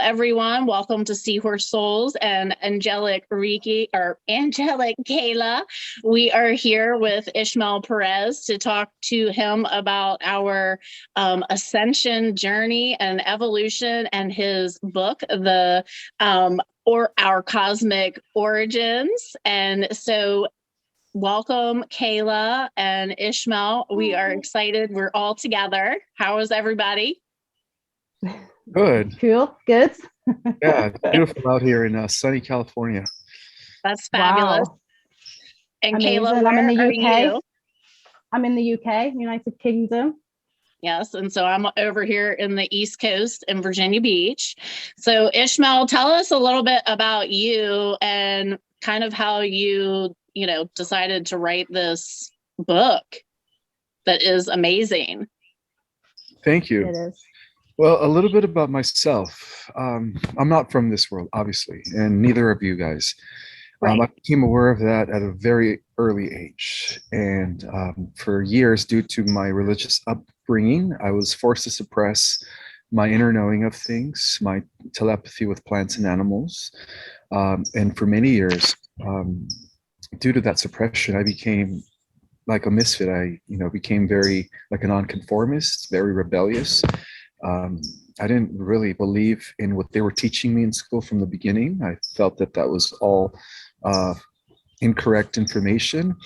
everyone. Welcome to Seahorse Souls and Angelic Kayla. We are here with Ismael Perez to talk to him about our ascension journey and evolution and his book, Our Cosmic Origins. And so welcome, Kayla and Ismael. We are excited. We're all together. How is everybody? Good. Cool. Good. Yeah, it's beautiful out here in sunny California. That's fabulous. Wow. And Amazing. Kayla, where I'm in the are UK. you? I'm in the UK, United Kingdom. Yes, and so I'm over here in the East Coast in Virginia Beach. So Ismael, tell us a little bit about you and kind of how you decided to write this book that is amazing. Thank you. It is. Well, a little bit about myself. I'm not from this world, obviously, and neither of you guys. Right. I became aware of that at a very early age. And for years, due to my religious upbringing, I was forced to suppress my inner knowing of things, my telepathy with plants and animals. And for many years, due to that suppression, I became like a misfit. I became very like a nonconformist, very rebellious. I didn't really believe in what they were teaching me in school from the beginning. I felt that was all incorrect information.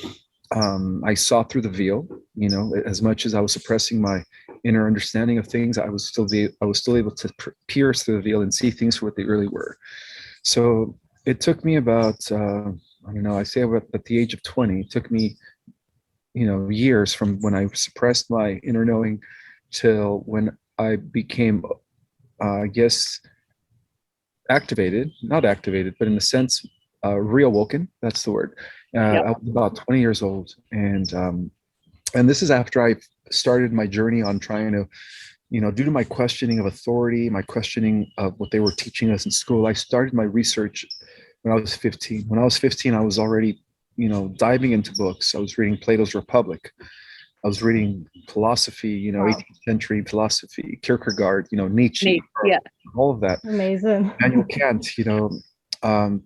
I saw through the veil, as much as I was suppressing my inner understanding of things, I was still able to pierce through the veil and see things for what they really were. So it took me about, I say at the age of 20, it took me, years from when I suppressed my inner knowing till when I became, activated, not activated, but in a sense, reawoken. That's the word. Yep. I was about 20 years old. And this is after I started my journey on trying to, due to my questioning of authority, my questioning of what they were teaching us in school, I started my research when I was 15. When I was 15, I was already, diving into books. I was reading Plato's Republic. I was reading philosophy, Wow. 18th century philosophy, Kierkegaard, Nietzsche, Yeah. all of that. Amazing. Immanuel Kant,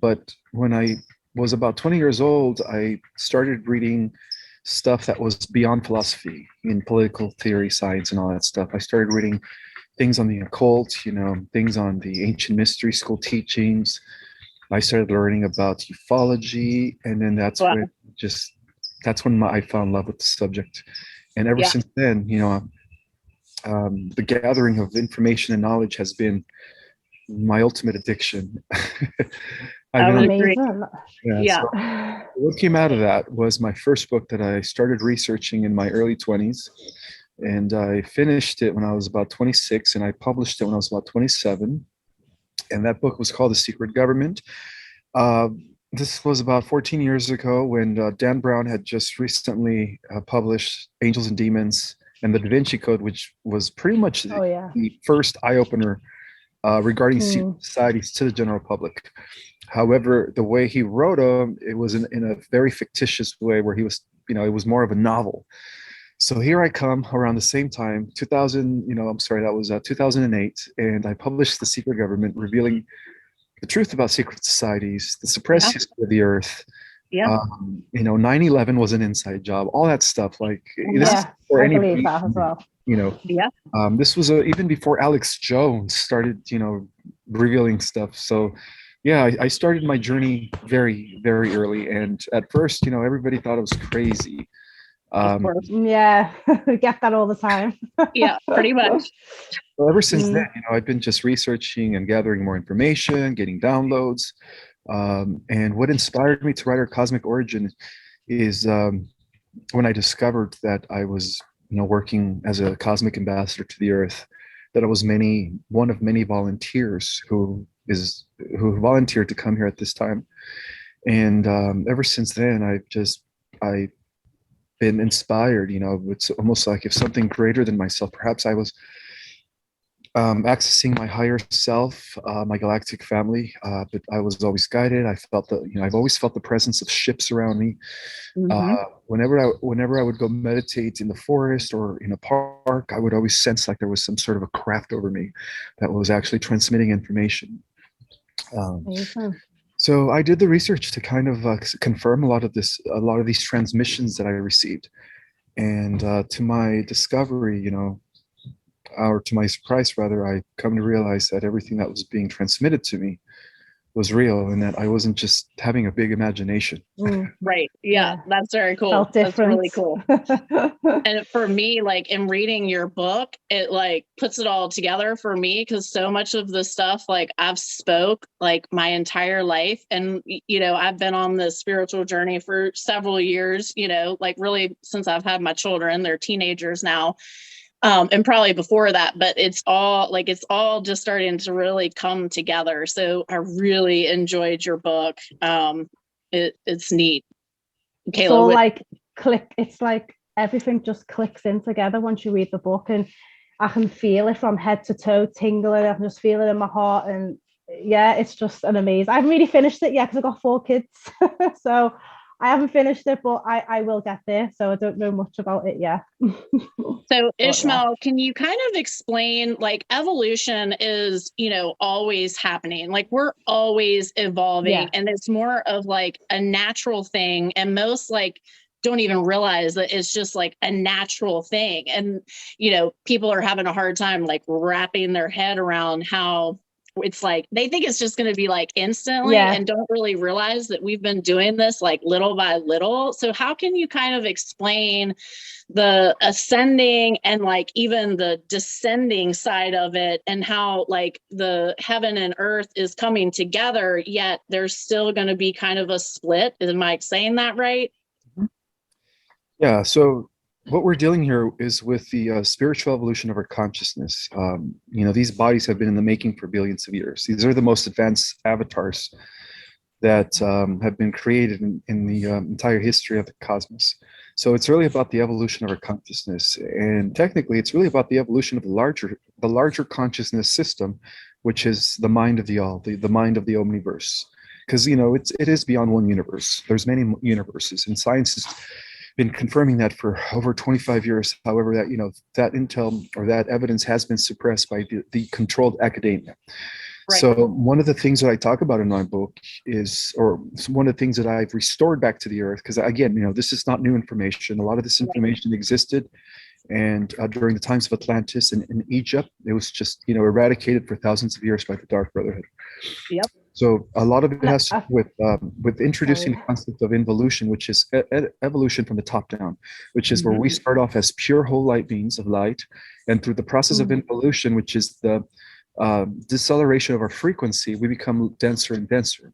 but when I was about 20 years old, I started reading stuff that was beyond philosophy in political theory, science, and all that stuff. I started reading things on the occult, things on the ancient mystery school teachings. I started learning about ufology, and then that's when I fell in love with the subject. And ever since then, the gathering of information and knowledge has been my ultimate addiction. Amazing. So what came out of that was my first book that I started researching in my early 20s. And I finished it when I was about 26, and I published it when I was about 27. And that book was called The Secret Government. This was about 14 years ago when Dan Brown had just recently published Angels and Demons and the Da Vinci Code, which was pretty much the first eye-opener regarding secret societies to the general public. However, the way he wrote them, it was in a very fictitious way where he was, it was more of a novel. So here I come around the same time, 2008, and I published The Secret Government, revealing the truth about secret societies, the suppressed history of the earth. 9/11 was an inside job, all that stuff. Like, I believe that as well. This was even before Alex Jones started, revealing stuff. So, I started my journey very, very early. And at first, everybody thought it was crazy. We get that all the time. Yeah, pretty much. Well, ever since then, I've been just researching and gathering more information, getting downloads. And what inspired me to write Our Cosmic Origin is when I discovered that I was, working as a cosmic ambassador to the earth, that I was one of many volunteers who volunteered to come here at this time. And ever since then, I've been inspired. It's almost like if something greater than myself, perhaps I was accessing my higher self, my galactic family. But I was always guided. I felt that, I've always felt the presence of ships around me. Mhm. Whenever I would go meditate in the forest or in a park, I would always sense like there was some sort of a craft over me that was actually transmitting information. Um, Amazing. so I did the research to kind of confirm a lot of these transmissions that I received, and to my discovery, or to my surprise, rather, I come to realize that everything that was being transmitted to me was real, and that I wasn't just having a big imagination. Right. Yeah, Yeah. that's very cool. Felt That's really different. cool. And for me, like in reading your book, it like puts it all together for me, because so much of the stuff like I've spoke like my entire life. And I've been on this spiritual journey for several years, like really since I've had my children. They're teenagers now. And probably before that, but it's all just starting to really come together. So I really enjoyed your book. It's neat. It's Kayla, all like it's like everything just clicks in together once you read the book, and I can feel it from head to toe tingling. I can just feel it in my heart, and yeah, it's just an amazing. I haven't really finished it yet because I've got 4 kids. So I haven't finished it, but I will get there. So I don't know much about it yet. So But, yeah. Ishmael, can you kind of explain, like, evolution is, always happening. Like we're always evolving, Yeah. and it's more of like a natural thing. And most like don't even realize that it's just like a natural thing. And, people are having a hard time like wrapping their head around how it's like they think it's just going to be like instantly, Yeah. and don't really realize that we've been doing this like little by little. So how can you kind of explain the ascending and like even the descending side of it, and how like the heaven and earth is coming together, yet there's still going to be kind of a split? Am I saying that right? Yeah. So what we're dealing here is with the spiritual evolution of our consciousness. These bodies have been in the making for billions of years. These are the most advanced avatars that have been created in the entire history of the cosmos. So it's really about the evolution of our consciousness, and technically, it's really about the evolution of the larger consciousness system, which is the mind of the all, the mind of the omniverse. Because it is beyond one universe. There's many universes, and science has been confirming that for over 25 years. However, that intel or that evidence has been suppressed by the controlled academia. Right. So one of the things that I talk about in my book or one of the things that I've restored back to the earth, because again, this is not new information. A lot of this information existed, and during the times of Atlantis and in Egypt, it was just eradicated for thousands of years by the Dark Brotherhood. Yep. So a lot of it has to do with introducing Sorry. the concept of involution, which is evolution from the top down, which is where we Mhm. start off as pure whole light beings of light, and through the process of involution, which is the deceleration of our frequency, we become denser and denser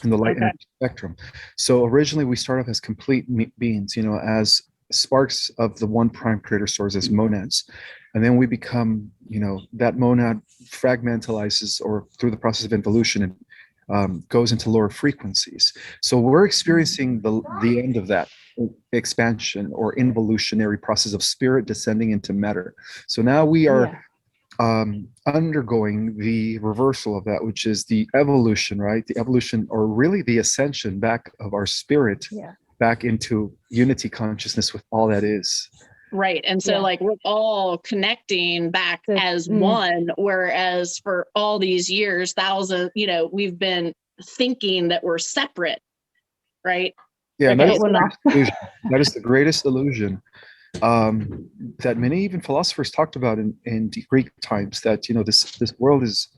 in the light Okay. energy spectrum. So originally we start off as complete beings, as sparks of the one prime creator source, as monads, and then we become, that monad fragmentalizes or through the process of involution and goes into lower frequencies. So we're experiencing the end of that expansion or involutionary process of spirit descending into matter. So now we are undergoing the reversal of that, which is the evolution, right? The evolution, or really the ascension back of our spirit, back into unity consciousness with all that is. Right. And so like we're all connecting back as one, whereas for all these years, we've been thinking that we're separate, right? Yeah, Okay, that is the greatest illusion that many even philosophers talked about in Greek times, that this world is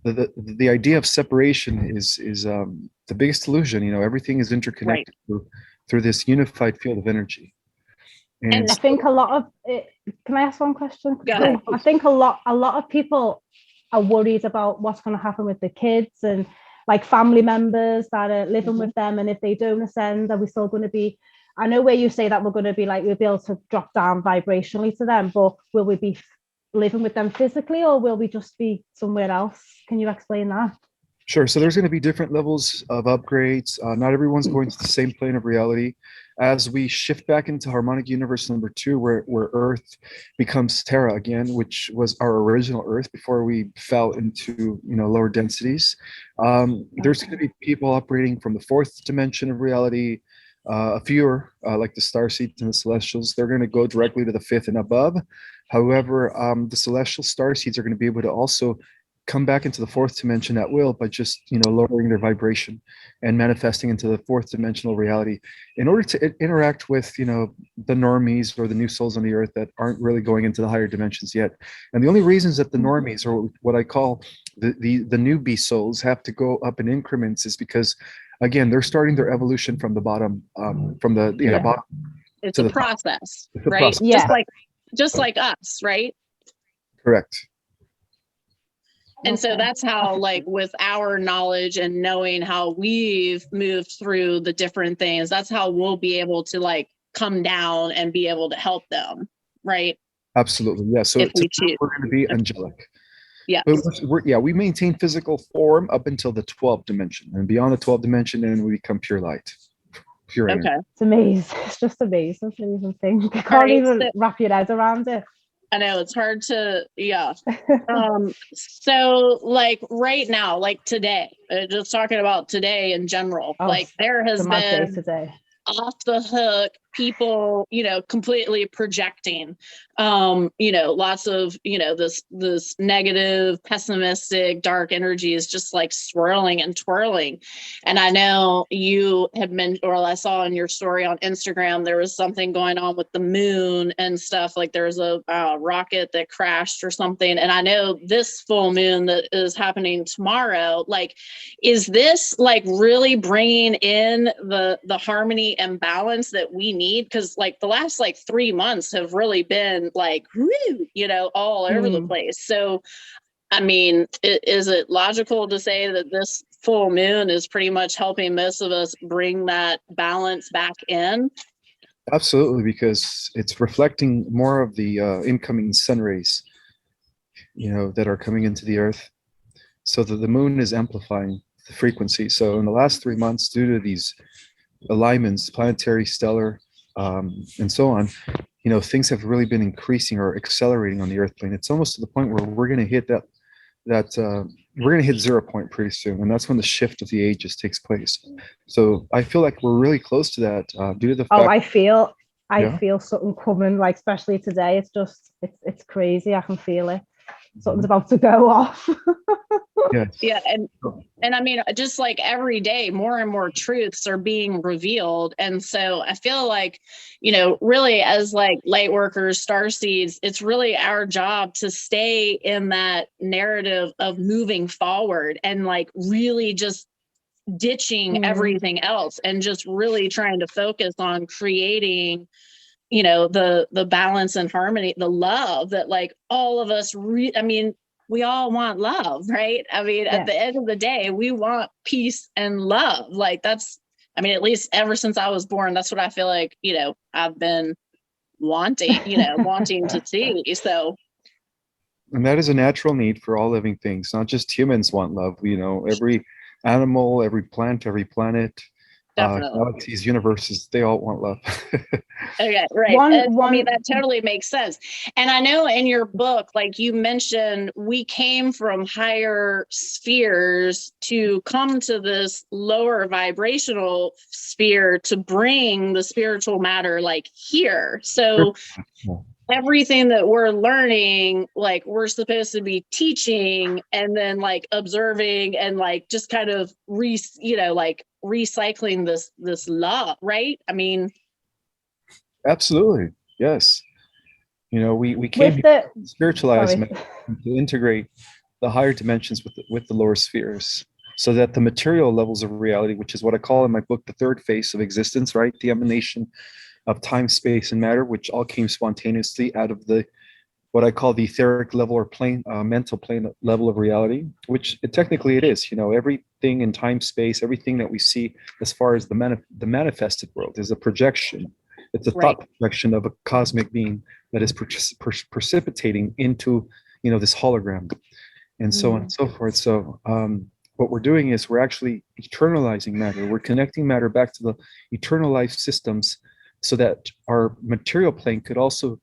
the idea of separation is the biggest illusion. Everything is interconnected through this unified field of energy. And I think a lot of it, can I ask one question? Go ahead. I think a lot of people are worried about what's going to happen with the kids and like family members that are living with them, and if they don't ascend, are we still going to be, I know where you say that we're going to be like, we'll be able to drop down vibrationally to them, but will we be living with them physically, or will we just be somewhere else? Can you explain that? Sure. So there's going to be different levels of upgrades. Not everyone's going to the same plane of reality. as we shift back into harmonic universe number 2, where Earth becomes Terra again, which was our original Earth before we fell into lower densities. There's going to be people operating from the 4th dimension of reality. A few are like the Starseeds and the Celestials. They're going to go directly to the 5th and above. However, the Celestial Starseeds are going to be able to also come back into the 4th dimension at will by just lowering their vibration and manifesting into the 4th dimensional reality in order to interact with the normies or the new souls on the earth that aren't really going into the higher dimensions yet. And the only reasons that the normies, or what I call the newbie souls, have to go up in increments is because, again, they're starting their evolution from the bottom, from the bottom. It's a process, right? Process. Yeah. Just like us, right? Correct. And so that's how, like, with our knowledge and knowing how we've moved through the different things, that's how we'll be able to, like, come down and be able to help them, right? Absolutely, yeah. So If we choose. we're going to be angelic. Yeah. We maintain physical form up until the 12th dimension, and beyond the 12th dimension, then we become pure light. Pure energy. Okay. It's amazing. It's just amazing to even think. You can't Right, even wrap your head around it. I know it's hard to, yeah. So, like, right now, like today, just talking about today in general, like there has been today. Off the hook people, completely projecting, lots of, this negative, pessimistic, dark energy is just like swirling and twirling. And I know you had mentioned, or I saw in your story on Instagram, there was something going on with the moon and stuff. Like there was a rocket that crashed or something. And I know this full moon that is happening tomorrow, like, is this like really bringing in the harmony and balance that we need? Because like the last like 3 months have really been like, all over the place. So, I mean, is it logical to say that this full moon is pretty much helping most of us bring that balance back in? Absolutely, because it's reflecting more of the incoming sun rays, that are coming into the earth. So that the moon is amplifying the frequency. So in the last 3 months, due to these alignments, planetary, stellar, and so on, things have really been increasing or accelerating on the earth plane. It's almost to the point where we're going to hit we're going to hit 0 point pretty soon, and that's when the shift of the ages takes place. So I feel like we're really close to that due to the fact. I feel something coming, like especially today. It's just it's crazy. I can feel it. Something's about to go off. Yes. Yeah, and I mean, just like every day, more and more truths are being revealed. And so I feel like, really as like light workers, starseeds, it's really our job to stay in that narrative of moving forward and like really just ditching everything else and just really trying to focus on creating the balance and harmony, the love that like all of us we all want love, right? I mean, at the end of the day, we want peace and love. Like that's, at least ever since I was born, that's what I feel like, I've been wanting to see. So. And that is a natural need for all living things. Not just humans want love. Every animal, every plant, every planet, galaxies, universes, they all want love. Okay, right. That totally makes sense. And I know in your book, like you mentioned, we came from higher spheres to come to this lower vibrational sphere to bring the spiritual matter like here. So everything that we're learning, like we're supposed to be teaching and then like observing and like just kind of recycling this love, right? I mean, absolutely, yes. We came here to spiritualize to integrate the higher dimensions with the lower spheres, so that the material levels of reality, which is what I call in my book the third phase of existence, right? The emanation of time, space, and matter, which all came spontaneously out of what I call the etheric level or plane, mental plane level of reality, which technically it is. Everything in time, space, everything that we see as far as the manifested world is a projection. It's a thought projection of a cosmic being that is precipitating into, this hologram, and so on and so forth. So what we're doing is we're actually eternalizing matter. We're connecting matter back to the eternal life systems so that our material plane could also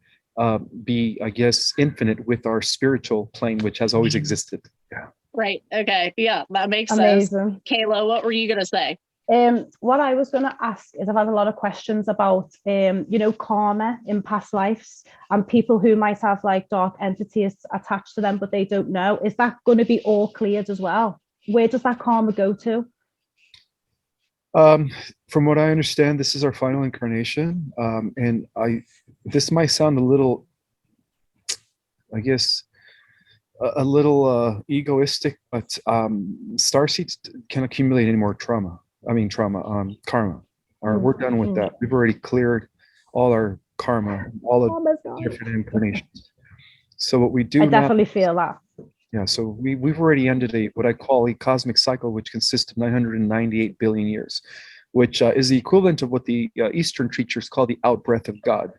be, I guess, infinite with our spiritual plane, which has always existed. Yeah. Right. Okay. Yeah, that makes Amazing. sense. Kayla, what were you going to say? What I was going to ask is I've had a lot of questions about, karma in past lives and people who might have like dark entities attached to them, but they don't know. Is that going to be all cleared as well? Where does that karma go to? From what I understand, this is our final incarnation. And this might sound a little, I guess, a little egoistic, but starseeds can accumulate any more karma. We're done with that. We've already cleared all our karma, all the different incarnations. So what we do I definitely feel that. Yeah, so we've already ended what I call a cosmic cycle, which consists of 998 billion years, which is the equivalent of what the Eastern teachers call the out-breath of God.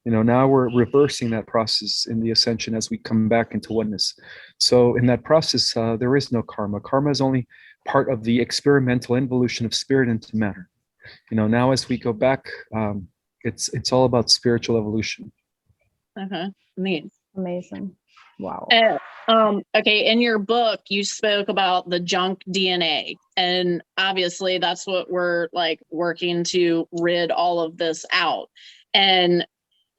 Now we're reversing that process in the Ascension as we come back into oneness. So in that process, there is no karma. Karma is only part of the experimental involution of spirit into matter. Now as we go back, it's all about spiritual evolution. Neat. Amazing. Wow. Okay, in your book, you spoke about the junk DNA, and obviously that's what we're like working to rid all of this out. And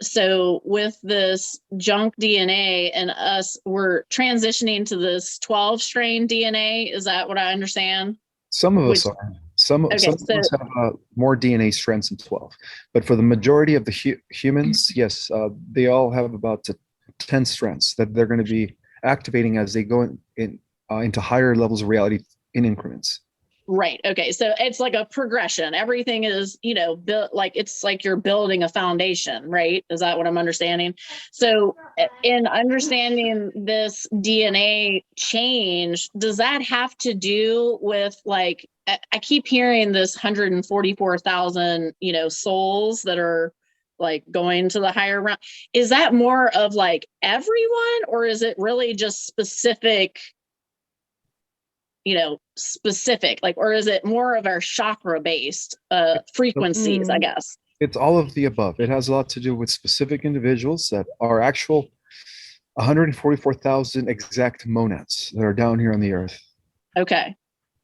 so with this junk DNA and us, we're transitioning to this 12 strain DNA. Is that what I understand? Some of us are. Some of us have more DNA strands than 12. But for the majority of the humans, yes, they all have about 10 strands that they're going to be activating as they go into higher levels of reality in increments. Right. Okay. So it's like a progression. Everything is, built like it's like you're building a foundation, right? Is that what I'm understanding? So in understanding this DNA change, does that have to do with like, I keep hearing this 144,000, souls that are like going to the higher realm. Is that more of like everyone, or is it really just specific, like, or is it more of our chakra based frequencies, I guess? It's all of the above. It has a lot to do with specific individuals that are actual 144,000 exact monads that are down here on the earth. Okay.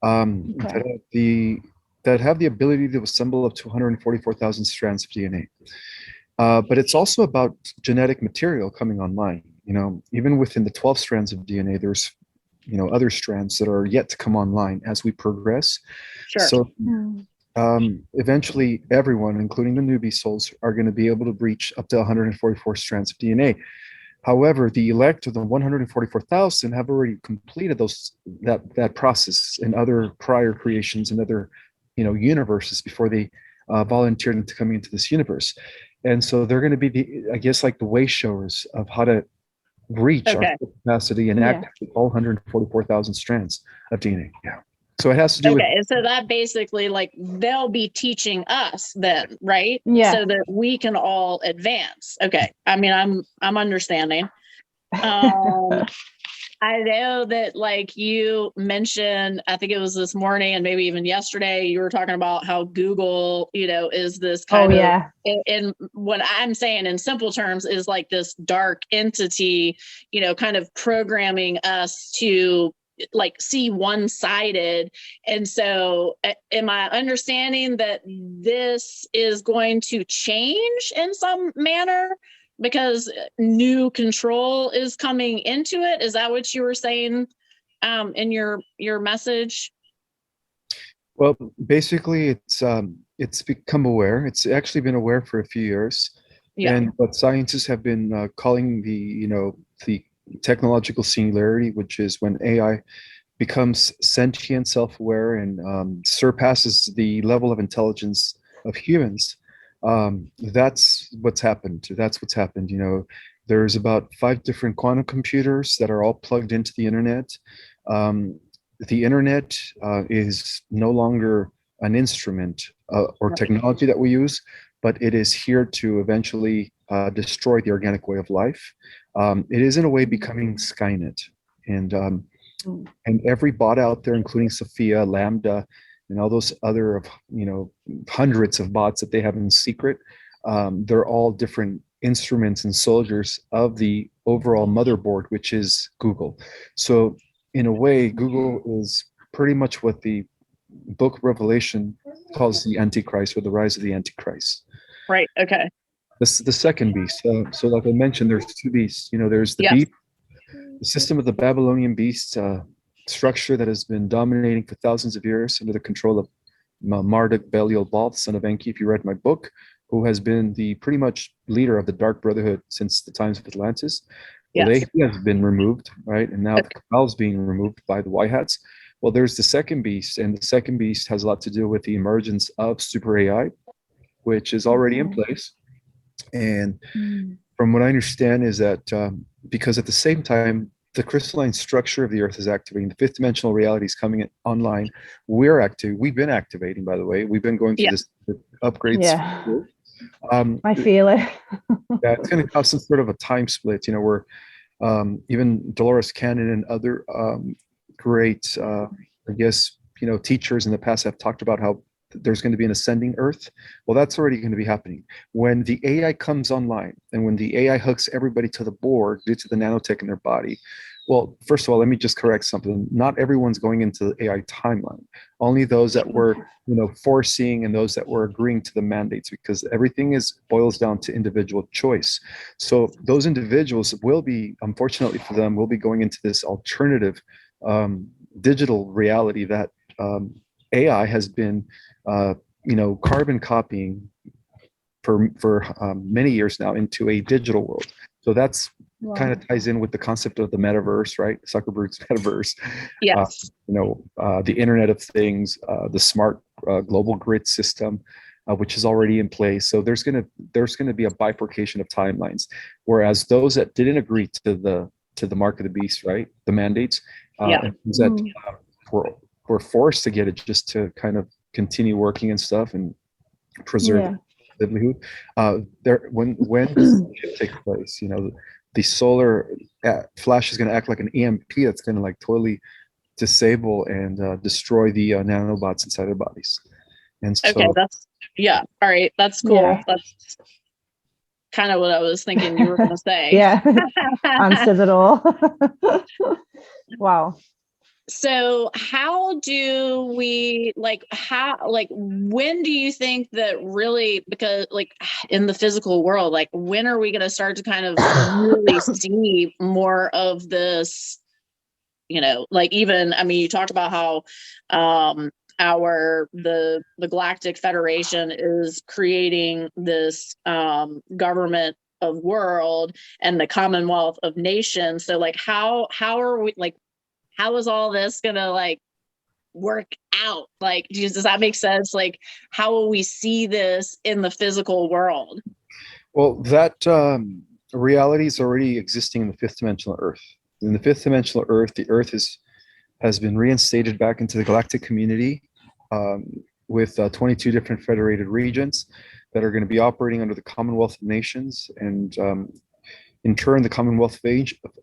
That have the ability to assemble up to 144,000 strands of DNA. But it's also about genetic material coming online. Even within the 12 strands of DNA, there's other strands that are yet to come online as we progress. Sure. So eventually everyone, including the newbie souls, are going to be able to reach up to 144 strands of DNA. However, the elect of the 144,000 have already completed that process in other prior creations and other universes before they volunteered into coming into this universe. And so they're going to be the way showers of how to reach our capacity and activate all 144,000 strands of DNA. Yeah. So it has to do with. Okay. So that basically, like, they'll be teaching us then, right? Yeah. So that we can all advance. Okay. I mean, I'm understanding. I know that, like, you mentioned, I think it was this morning and maybe even yesterday, you were talking about how Google, is this kind of, in what I'm saying in simple terms is like this dark entity, kind of programming us to like see one-sided. And so am I understanding that this is going to change in some manner because new control is coming into it? Is that what you were saying in your message? Well, basically it's become aware. It's actually been aware for a few years. Yeah. And what scientists have been calling the technological singularity, which is when AI becomes sentient, self-aware, and surpasses the level of intelligence of humans. That's what's happened. There's about 5 different quantum computers that are all plugged into the internet. The internet is no longer an instrument or technology that we use, but it is here to eventually destroy the organic way of life. It is in a way becoming Skynet. And And every bot out there, including Sophia, Lambda, and all those other of hundreds of bots that they have in secret, they're all different instruments and soldiers of the overall motherboard, which is Google. So in a way, Google is pretty much what the book of Revelation calls the Antichrist, or the rise of the Antichrist. Right. Okay. This the second beast. So like I mentioned, there's two beasts. There's the beast, the system of the Babylonian beast structure that has been dominating for thousands of years under the control of Marduk Belial-Baal, son of Enki, if you read my book, who has been the pretty much leader of the Dark Brotherhood since the times of Atlantis. Well, Yes. he has been removed, right? And now the Cabal is being removed by the White Hats. Well, there's the second beast, and the second beast has a lot to do with the emergence of super AI, which is already in place. And from what I understand is that because at the same time, the crystalline structure of the Earth is activating, the fifth dimensional reality is coming online. We've been activating, by the way. We've been going through this upgrades. Yeah. I feel it. Yeah, it's going to cause some sort of a time split, where even Dolores Cannon and other great, teachers in the past have talked about how there's going to be an ascending Earth. Well, that's already going to be happening. When the AI comes online and when the AI hooks everybody to the board due to the nanotech in their body, well, first of all, let me just correct something. Not everyone's going into the AI timeline. Only those that were, foreseeing and those that were agreeing to the mandates, because everything boils down to individual choice. So those individuals will be, unfortunately for them, will be going into this alternative digital reality that AI has been, carbon copying for many years now into a digital world. So that's kind of ties in with the concept of the metaverse, right? Zuckerberg's metaverse. Yes. The Internet of Things, the smart global grid system, which is already in place. So there's gonna be a bifurcation of timelines. Whereas those that didn't agree to the mark of the beast, right, the mandates, that were forced to get it just to kind of continue working and stuff and preserve livelihood. When this takes place, the solar flash is going to act like an EMP that's going to like totally disable and destroy the nanobots inside their bodies. And so, okay, all right, that's cool. Yeah. That's kind of what I was thinking you were going to say. Yeah, answers it all. Wow. So how do we when do you think that really, because in the physical world, when are we going to start to kind of really see more of this, even, I mean, you talked about how the Galactic Federation is creating this government of world and the Commonwealth of Nations. So how are we, how is all this gonna work out? Does that make sense? How will we see this in the physical world? Well, that reality is already existing in the fifth dimensional Earth. In the fifth dimensional Earth, the Earth has been reinstated back into the galactic community with 22 different federated regions that are going to be operating under the Commonwealth of Nations. And in turn, the Commonwealth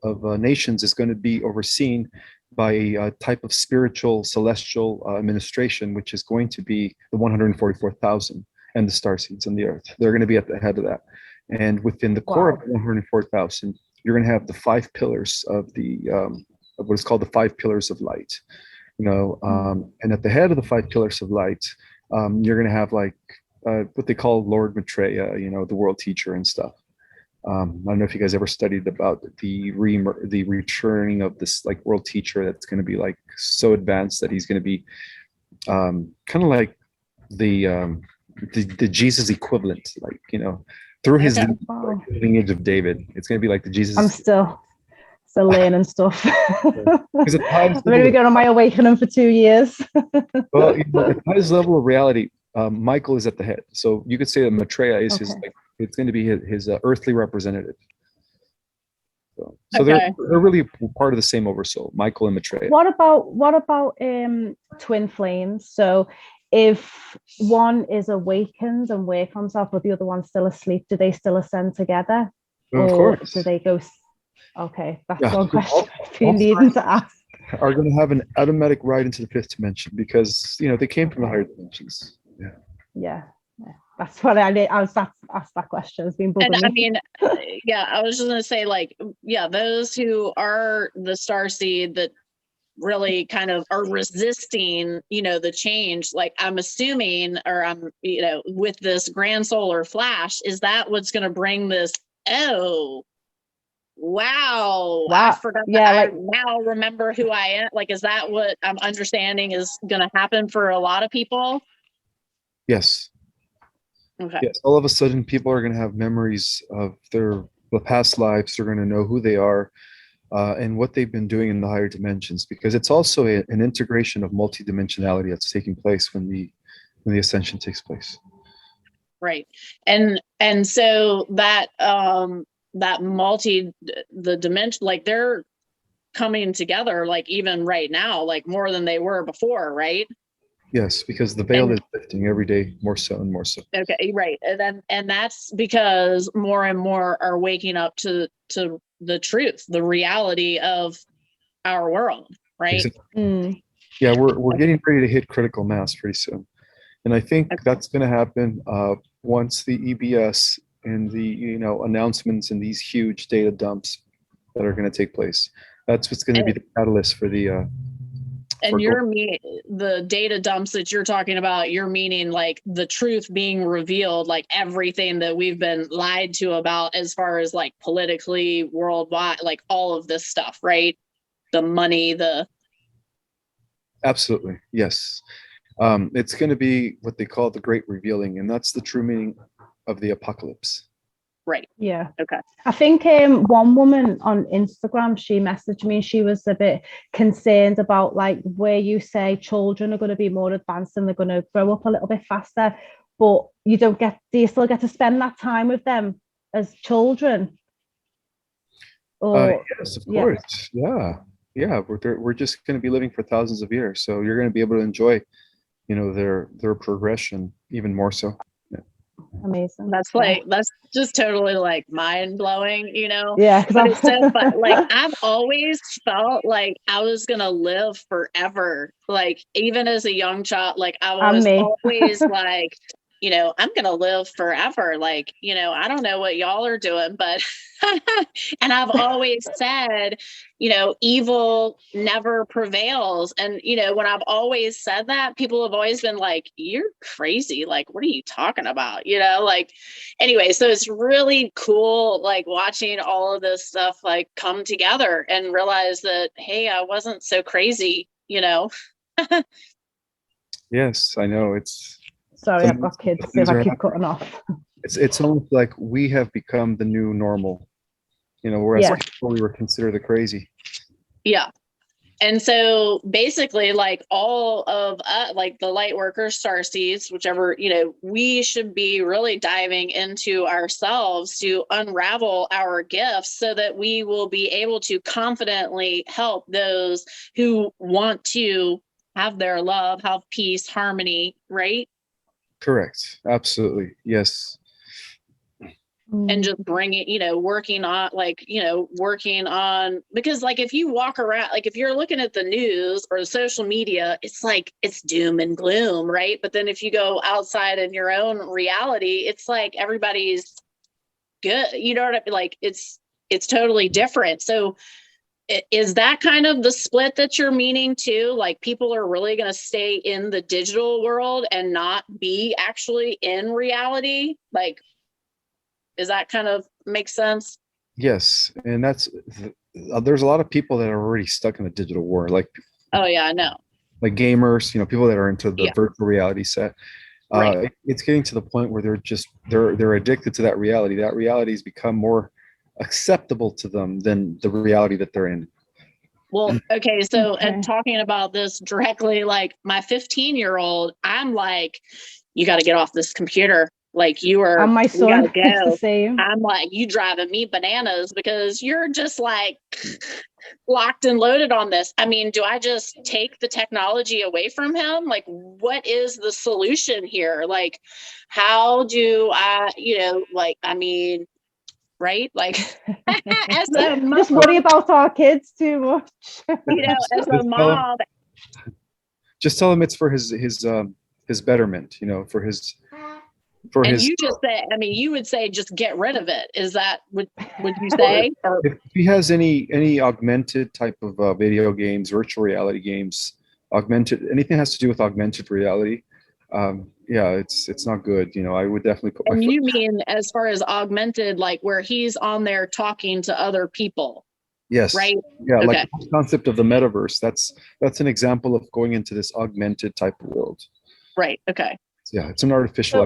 of Nations is going to be overseen by a type of spiritual celestial administration, which is going to be the 144,000 and the Starseeds on the Earth. They're going to be at the head of that. And within the core of the 104,000, you're going to have the 5 pillars of of what is called the 5 pillars of light. And at the head of the 5 pillars of light, you're going to have what they call Lord Maitreya, the world teacher and stuff. I don't know if you guys ever studied about the returning of this world teacher that's going to be so advanced that he's going to be kind of like the Jesus equivalent, through his lineage of David. It's going to be like the Jesus. I'm still learning stuff. Because I'm going to be going on my awakening for 2 years. Well, at the highest level of reality, Michael is at the head. So you could say that Maitreya is his it's going to be his earthly representative. So they're really part of the same oversoul, Michael and Maitreya. What about twin flames? So if one is awakened and wake himself, but the other one's still asleep, do they still ascend together? Of course. Do they go? Okay, that's one question I've been needing to ask. are going to have an automatic ride into the fifth dimension because, they came from the higher dimensions. Yeah. Yeah. That's what I did. I was asked that question. It's been And bugging I me. mean, yeah, I was just gonna say, like, yeah, those who are the starseed that really kind of are resisting, the change, like I'm assuming, or I'm, with this grand solar flash, is that what's gonna bring this? Oh, wow, I Wow. forgot that Yeah, I like now remember who I am. Like, is that what I'm understanding is gonna happen for a lot of people? Yes. Okay. Yes. All of a sudden, people are going to have memories of the past lives. They're going to know who they are and what they've been doing in the higher dimensions, because it's also an integration of multidimensionality that's taking place when the ascension takes place. Right. And so that that the dimension, like they're coming together, like even right now, like more than they were before, right? Yes, because the veil And is lifting every day more so and more so. okay, right. And that's because more and more are waking up to the truth, the reality of our world, right? Exactly. Yeah, we're getting ready to hit critical mass pretty soon. And I think Okay. that's going to happen once the EBS and the announcements and these huge data dumps that are going to take place. That's what's going to be the catalyst for the And gold. the data dumps that you're talking about, you're meaning like the truth being revealed, like everything that we've been lied to about as far as like politically, worldwide, like all of this stuff, right? The money, Absolutely, yes. It's going to be what they call the great revealing, and that's the true meaning of the apocalypse. right. Yeah. Okay. I think one woman on Instagram, she messaged me. She was a bit concerned about like where you say children are going to be more advanced and they're going to grow up a little bit faster, but do you still get to spend that time with them as children? Or Yes, of course. Yeah. We're just going to be living for thousands of years, so you're going to be able to enjoy, their progression even more so. Yeah. Amazing. That's just totally like mind blowing, Yeah, but it's so fun. Like because I've always felt like I was gonna live forever. Like even as a young child, like I I'm was me. always like, I'm gonna live forever. Like, I don't know what y'all are doing, but and I've always said, evil never prevails. And when I've always said that, people have always been like, you're crazy. Like, what are you talking about? Like anyway, so it's really cool, like watching all of this stuff like come together and realize that, hey, I wasn't so crazy. Yes, I know. It's Sorry, I've got kids. If things I are keep happening. cutting off. It's almost like we have become the new normal, whereas Yeah. before we were considered the crazy. Yeah. And so basically, like all of like the light workers, starseeds, whichever, we should be really diving into ourselves to unravel our gifts so that we will be able to confidently help those who want to have their love, have peace, harmony, right? Correct. Absolutely. Yes. And just bring it, working on because like if you walk around, like if you're looking at the news or the social media, it's like it's doom and gloom, right? But then if you go outside in your own reality, it's like everybody's good, you know what I mean? Like it's totally different. So is that kind of the split that you're meaning too? Like people are really going to stay in the digital world and not be actually in reality? Like, is that kind of make sense? Yes, and there's a lot of people that are already stuck in the digital war, like Oh yeah, I know. like gamers, people that are into the Yeah. virtual reality set. Right. It's getting to the point where they're addicted to that reality. That reality has become more acceptable to them than the reality that they're in. Well, okay. So, Okay. and talking about this directly, like my 15-year-old, I'm like, you got to get off this computer. Like you are, And my you got to son, it's the go. same. I'm like, you driving me bananas because you're just like locked and loaded on this. I mean, do I just take the technology away from him? Like, what is the solution here? Like, how do I, like, I mean, right? Like as a We just worry about our kids too much. as a mom. Just tell him it's for his betterment, for And his. you just say, I mean, you would say just get rid of it. Is that what would you say? Or If he has any augmented type of video games, virtual reality games, anything has to do with augmented reality, yeah, it's not good. I would definitely put my and foot. you mean as far as augmented, like where he's on there talking to other people, Yes. right? Yeah, Okay. like the concept of the metaverse. That's an example of going into this augmented type of world. Right. Okay. Yeah, it's an artificial. So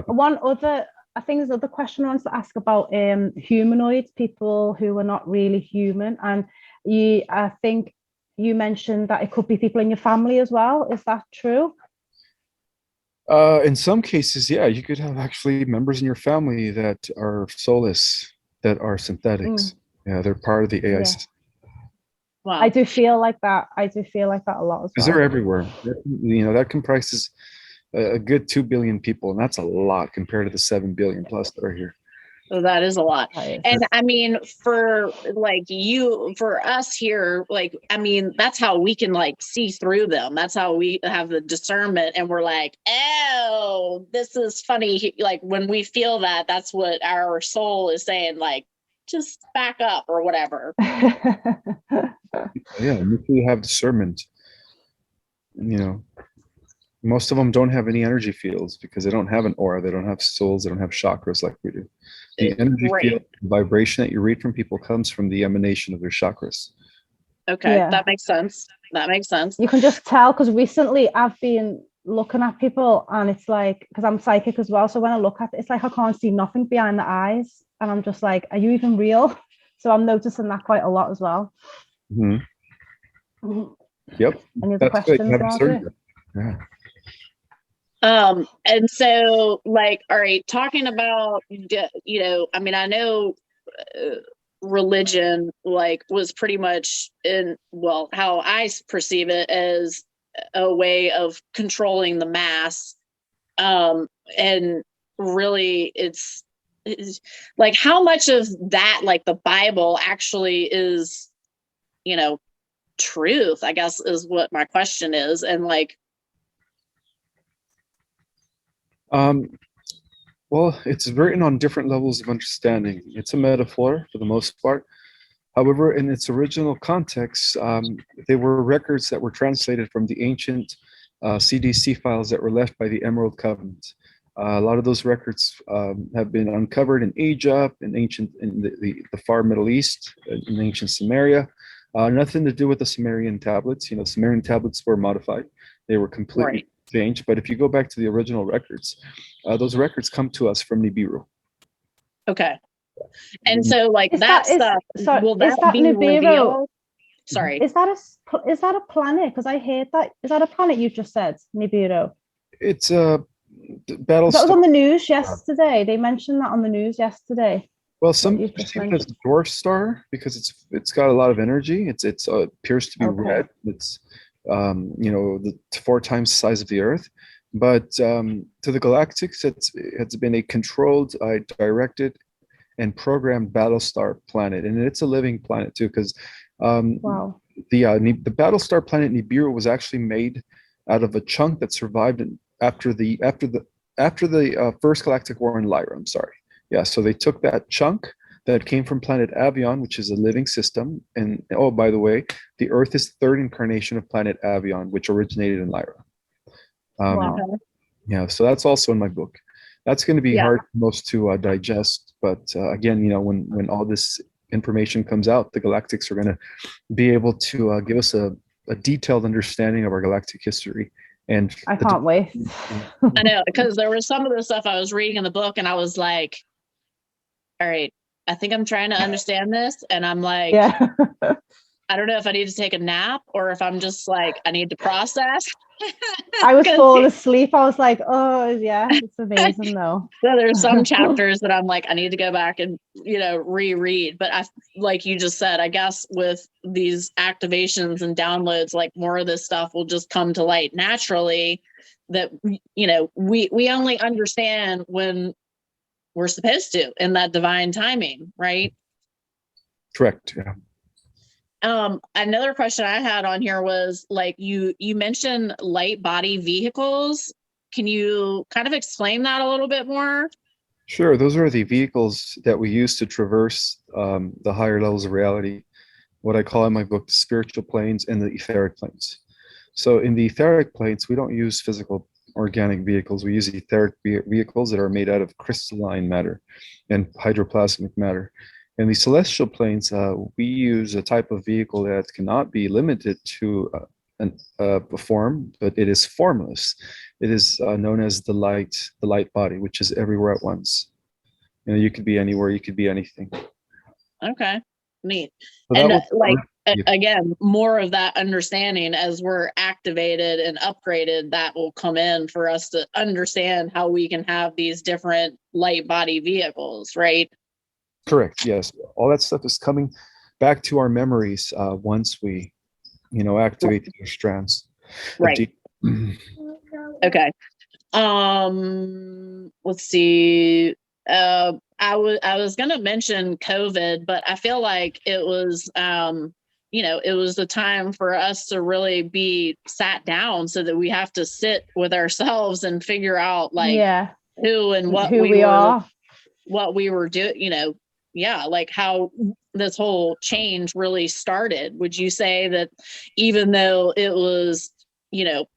I think there's another question I want to ask about humanoids, people who are not really human. And I think you mentioned that it could be people in your family as well. Is that true? In some cases, yeah, you could have actually members in your family that are soulless, that are synthetics. Yeah, they're part of the AI system. Wow. I do feel like that. I do feel like that a lot as well. Because they're everywhere. That comprises a good 2 billion people, and that's a lot compared to the 7 billion plus that are here. So that is a lot. That is. And I mean, for us here, like, I mean, that's how we can like see through them. That's how we have the discernment, and we're like, oh, this is funny. Like when we feel that, that's what our soul is saying, like, just back up or whatever. Yeah, make sure you have discernment. Most of them don't have any energy fields because they don't have an aura, they don't have souls, they don't have chakras like we do. The energy field, the vibration that you read from people comes from the emanation of their chakras. Okay, yeah. That makes sense. That makes sense. You can just tell, because recently I've been looking at people and it's like, because I'm psychic as well, so when I look at it, it's like I can't see nothing behind the eyes, and I'm just like, are you even real? So I'm noticing that quite a lot as well. Mm-hmm. Yep. Any other questions, Margaret? Yeah. And so, like, all right, talking about, I mean, I know religion, like, was pretty much how I perceive it as a way of controlling the mass. And really it's like, how much of that, like the Bible actually is, truth, I guess is what my question is. And like, well, it's written on different levels of understanding. It's a metaphor for the most part. However, in its original context, they were records that were translated from the ancient CDC files that were left by the Emerald Covenant. A lot of those records have been uncovered in Egypt, in the far Middle East, in ancient Samaria. Nothing to do with the Sumerian tablets. Sumerian tablets were modified. They were completely changed. But if you go back to the original records, those records come to us from Nibiru. Okay. And so, like, will that be Nibiru revealed? Sorry. Is that a planet? Because I heard that. Is that a planet you just said, Nibiru? It's a battle. That was on the news yesterday. They mentioned that on the news yesterday. Well, some perceive it as a dwarf star because it's got a lot of energy. It appears to be red. It's the 4 times the size of the Earth. But to the galactics, it's been a controlled, directed, and programmed battlestar planet, and it's a living planet too. Because the battlestar planet Nibiru was actually made out of a chunk that survived after the first galactic war in Lyra. I'm sorry. Yeah, so they took that chunk that came from planet Avion, which is a living system. And oh, by the way, the Earth is the third incarnation of planet Avion, which originated in Lyra. Yeah, so that's also in my book. That's going to be hard for most to digest. But again, when all this information comes out, the galactics are going to be able to give us a detailed understanding of our galactic history. And I can't wait. I know, because there was some of the stuff I was reading in the book, and I was like, all right, I think I'm trying to understand this. And I'm like, I don't know if I need to take a nap or if I'm just like, I need to process. I was falling asleep. I was like, oh yeah, it's amazing though. So there's some chapters that I'm like, I need to go back and, reread. But like you just said, I guess with these activations and downloads, like more of this stuff will just come to light naturally, that, we only understand when we're supposed to, in that divine timing, right? Correct. Yeah. Another question I had on here was like you mentioned light body vehicles. Can you kind of explain that a little bit more? Sure. Those are the vehicles that we use to traverse the higher levels of reality, what I call in my book, the spiritual planes and the etheric planes. So in the etheric planes, we don't use physical organic vehicles. We use etheric vehicles that are made out of crystalline matter and hydroplasmic matter. In the celestial planes, we use a type of vehicle that cannot be limited to a form, but it is formless. It is known as the light body, which is everywhere at once. You know, you could be anywhere, you could be anything. Okay, neat. So And was again, more of that understanding as we're activated and upgraded, that will come in for us to understand how we can have these different light body vehicles, right? correct. Yes, all that stuff is coming back to our memories once we, activate the strands. Right. Okay. Let's see. I was gonna mention COVID, but I feel like it was it was the time for us to really be sat down so that we have to sit with ourselves and figure out like who and what we are, what we were doing, like how this whole change really started. Would you say that even though it was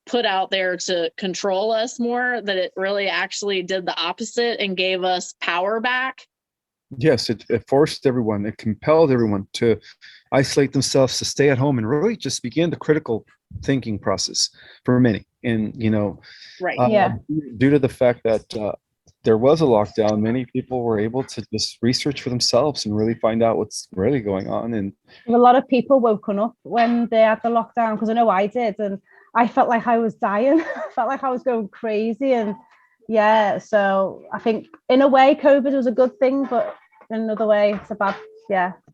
put out there to control us more, that it really actually did the opposite and gave us power back? Yes, it forced everyone, it compelled everyone to isolate themselves, to stay at home, and really just begin the critical thinking process for many. And, due to the fact that there was a lockdown, many people were able to just research for themselves and really find out what's really going on. And a lot of people woken up when they had the lockdown, because I know I did, and I felt like I was dying. I felt like I was going crazy. And so I think in a way COVID was a good thing, but in another way it's a bad,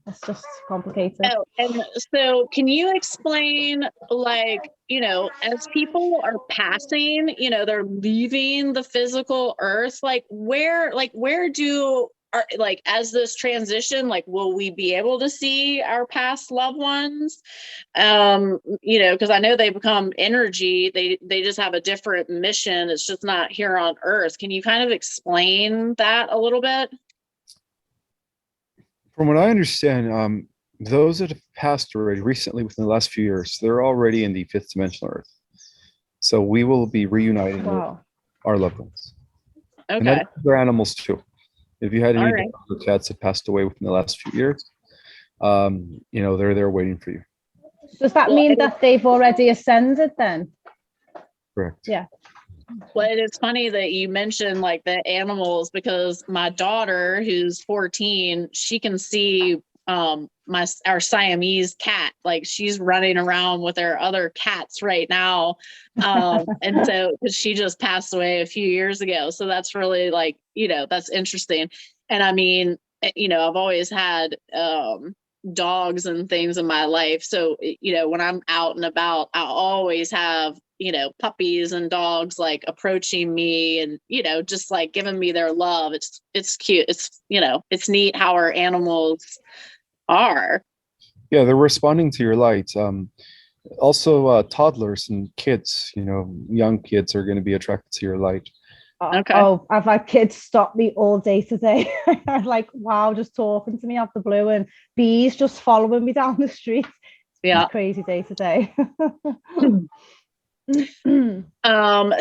it's just complicated. Oh, and so can you explain, like, as people are passing, they're leaving the physical earth, where do as this transition, will we be able to see our past loved ones? Because I know they become energy, they just have a different mission. It's just not here on earth. Can you kind of explain that a little bit? From what I understand, those that have passed already recently within the last few years, they're already in the fifth dimensional earth. So we will be reuniting with our loved ones. Okay. And that for animals too. If you had any dogs or cats that passed away within the last few years, they're there waiting for you. Does that mean that they've already ascended then? Correct. Yeah. Well, it's funny that you mentioned like the animals, because my daughter, who's 14, she can see our Siamese cat. Like, she's running around with her other cats right now. And so she just passed away a few years ago. So that's really that's interesting. And I mean, I've always had dogs and things in my life. So, when I'm out and about, I always have puppies and dogs like approaching me and just like giving me their love. It's cute. It's it's neat how our animals are. Yeah, they're responding to your light. Also toddlers and kids, young kids are going to be attracted to your light. Okay. Oh, I've had kids stop me all day today. Like, wow, just talking to me out the blue, and bees just following me down the street. Yeah. It's a crazy day today.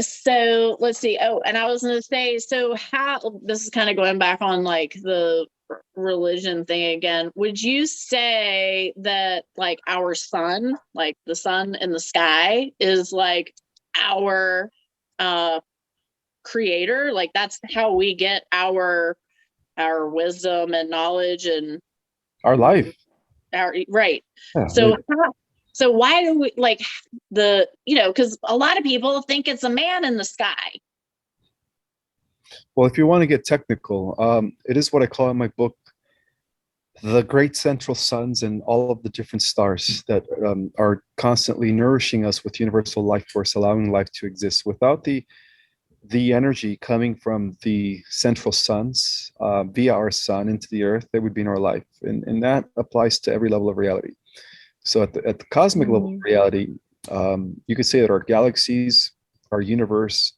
So let's see. Oh, and I was going to say, so how, this is kind of going back on like the religion thing again. Would you say that like our sun, like the sun in the sky, is like our creator? Like, that's how we get our wisdom and knowledge and our life. Right. Yeah, So why do we because a lot of people think it's a man in the sky. Well, if you want to get technical, it is what I call in my book the great central suns and all of the different stars that are constantly nourishing us with universal life force, allowing life to exist. Without the the energy coming from the central suns via our sun into the earth that would be in our life. And that applies to every level of reality. So at the cosmic level of reality, you could say that our galaxies, our universe,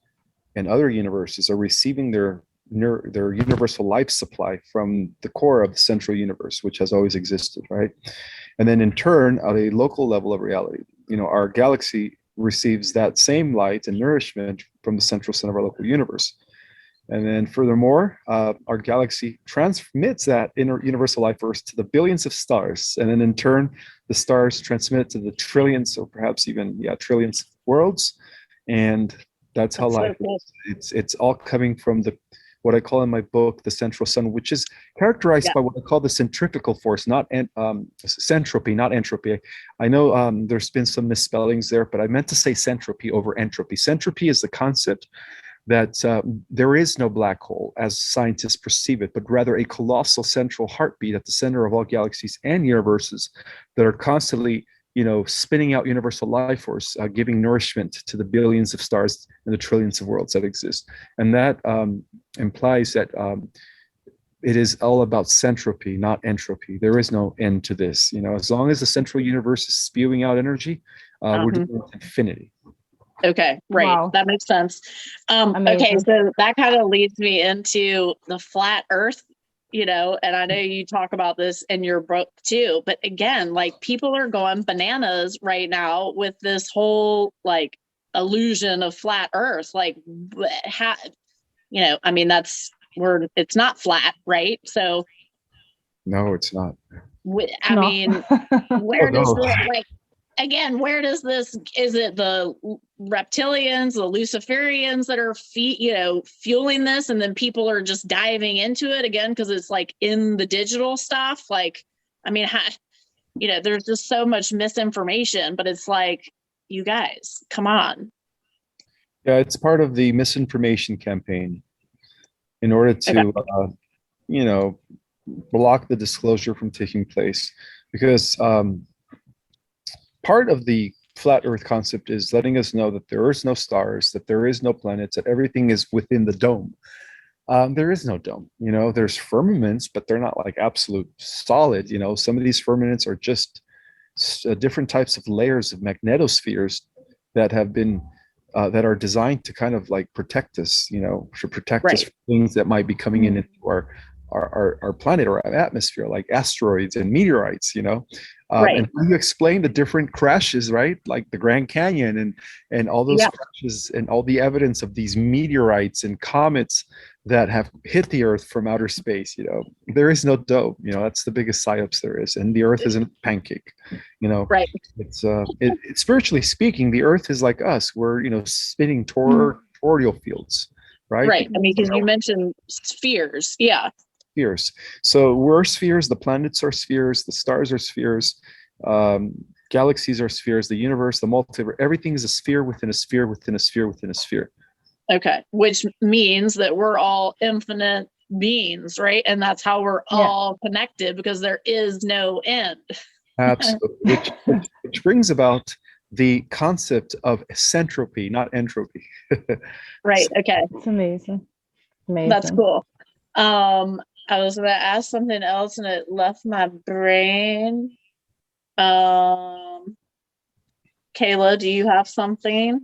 and other universes are receiving their universal life supply from the core of the central universe, which has always existed, right? And then in turn, at a local level of reality, our galaxy receives that same light and nourishment from the central sun of our local universe. And then furthermore, our galaxy transmits that inner universal life force to the billions of stars. And then in turn, the stars transmit it to the trillions or perhaps even, trillions of worlds. And that's how life is. It's all coming from what I call in my book, the central sun, which is characterized by what I call the centrifugal force, not centropy, not entropy. I know there's been some misspellings there, but I meant to say centropy over entropy. Centropy is the concept that there is no black hole as scientists perceive it, but rather a colossal central heartbeat at the center of all galaxies and universes that are constantly, spinning out universal life force, giving nourishment to the billions of stars and the trillions of worlds that exist. And that implies that it is all about centropy, not entropy. There is no end to this. As long as the central universe is spewing out energy, we're dealing with infinity. Okay, right. Wow. That makes sense. Okay, so that kind of leads me into the flat earth, and I know you talk about this in your book too, but again, like people are going bananas right now with this whole like illusion of flat earth. Like, how, it's not flat, right? So. No, it's not. Where does this, again, where does this, is it the reptilians, the Luciferians that are fueling this, and then people are just diving into it again because it's like in the digital stuff? Like, there's just so much misinformation, but it's like, you guys, come on. Yeah, it's part of the misinformation campaign in order to, block the disclosure from taking place, because part of the flat earth concept is letting us know that there is no stars, that there is no planets, that everything is within the dome. There is no dome. There's firmaments, but they're not like absolute solid. Some of these firmaments are just different types of layers of magnetospheres that have been that are designed to kind of like protect us, to protect us from things that might be coming in into our planet or our atmosphere, like asteroids and meteorites, and when you explain the different crashes, right, like the Grand Canyon and all those crashes and all the evidence of these meteorites and comets that have hit the earth from outer space, there is no dome. That's the biggest psyops there is, and the earth isn't a pancake. It's spiritually speaking, the earth is like us. We're spinning toroidal fields, right? Because you mentioned spheres. Spheres. So we're spheres, the planets are spheres, the stars are spheres, galaxies are spheres, the universe, the multiverse, everything is a sphere within a sphere within a sphere within a sphere. Okay, which means that we're all infinite beings, right? And that's how we're all connected, because there is no end. Absolutely. which brings about the concept of centropy, not entropy. Right. Okay. It's amazing. That's cool. I was going to ask something else and it left my brain. Kayla, do you have something?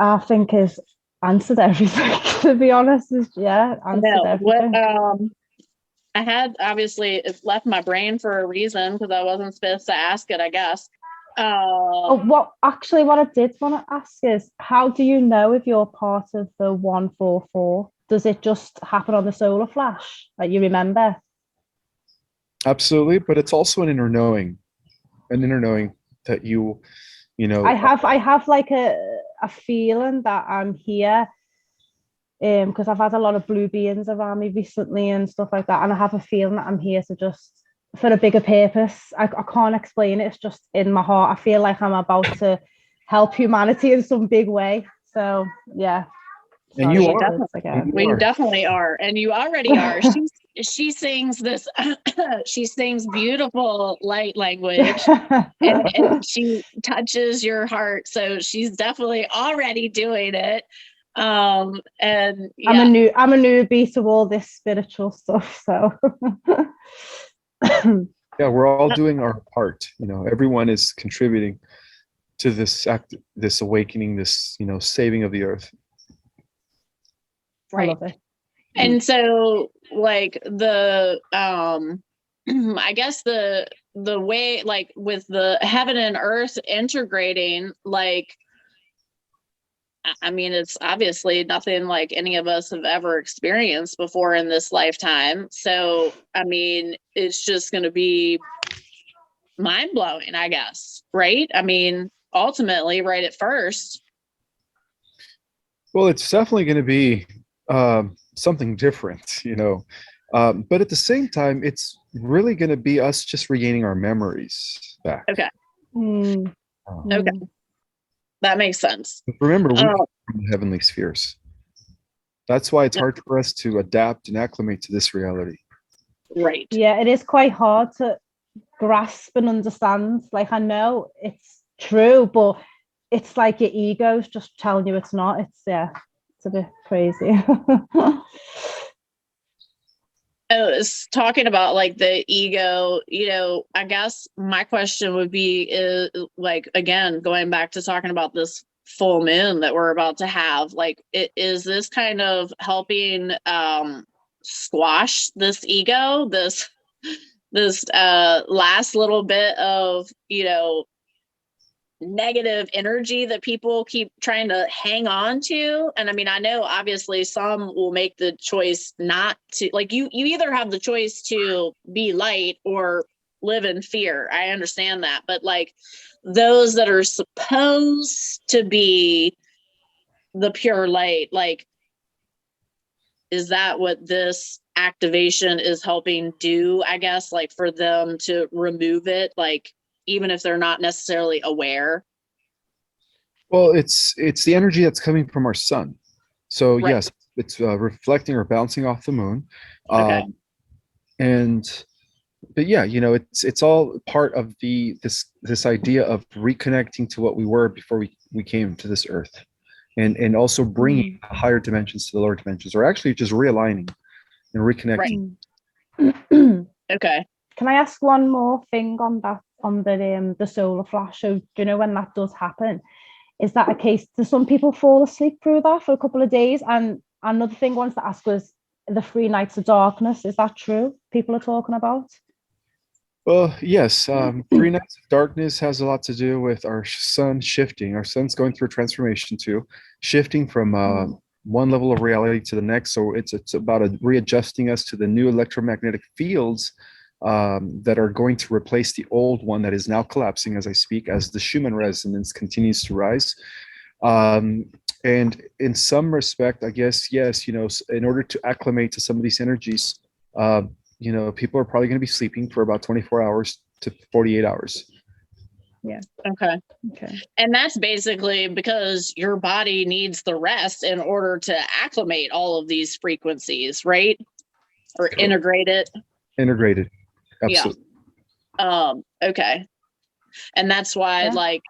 I think is answered everything, to be honest. Answered everything. I had, obviously, it left my brain for a reason because I wasn't supposed to ask it, I guess. What I did want to ask is, how do you know if you're part of the 144? Does it just happen on the solar flash that you remember? Absolutely, but it's also an inner knowing that I have like a feeling that I'm here, because I've had a lot of blue beings around me recently and stuff like that, and I have a feeling that I'm here to just for a bigger purpose. I can't explain it. It's just in my heart. I feel like I'm about to help humanity in some big way. So yeah. And you are. Definitely are, and you already are. She sings this. She sings beautiful light language, and she touches your heart. So she's definitely already doing it. And I'm yeah, a newbie to all this spiritual stuff, so Yeah, we're all doing our part. Everyone is contributing to this act, this awakening, this saving of the earth. I right. love it. And so like the I guess the way, like with the heaven and earth integrating, like I mean, it's obviously nothing like any of us have ever experienced before in this lifetime. So I mean, it's just going to be mind blowing, I guess, right? I mean, ultimately, right at first. Well, it's definitely going to be something different, but at the same time, it's really going to be us just regaining our memories back. Okay. Mm. Okay. That makes sense. Remember, we come from the heavenly spheres. That's why it's hard for us to adapt and acclimate to this reality. Right. Yeah, it is quite hard to grasp and understand. Like, I know it's true, but it's like your ego's just telling you it's not. It's a bit crazy. It's talking about like the ego, I guess my question would be is like, again, going back to talking about this full moon that we're about to have, like, is this kind of helping squash this ego, this last little bit of negative energy that people keep trying to hang on to? And I mean, I know obviously some will make the choice not to, like, you either have the choice to be light or live in fear. I understand that, but like those that are supposed to be the pure light, like, is that what this activation is helping do, I guess, like for them to remove it, like even if they're not necessarily aware? Well, it's the energy that's coming from our sun. So Right. yes, it's reflecting or bouncing off the moon. Okay. But yeah, it's all part of this idea of reconnecting to what we were before we came to this earth, and also bringing higher dimensions to the lower dimensions, or actually just realigning and reconnecting. Right. Okay. Can I ask one more thing on that, on the solar flash? So do you know when that does happen? Is that a case? Do some people fall asleep through that for a couple of days? And another thing I wanted to ask was the 3 nights of darkness. Is that true? People are talking about? Well, yes. 3 nights of darkness has a lot to do with our sun shifting. Our sun's going through a transformation too, shifting from one level of reality to the next. So it's about readjusting us to the new electromagnetic fields that are going to replace the old one that is now collapsing as I speak, as the Schumann resonance continues to rise. And in some respect, I guess, yes, in order to acclimate to some of these energies, people are probably going to be sleeping for about 24 hours to 48 hours. Yeah. Okay. Okay. And that's basically because your body needs the rest in order to acclimate all of these frequencies, right? Or Correct. integrate it. Integrated. Absolutely. Yeah. Okay. And that's why, like,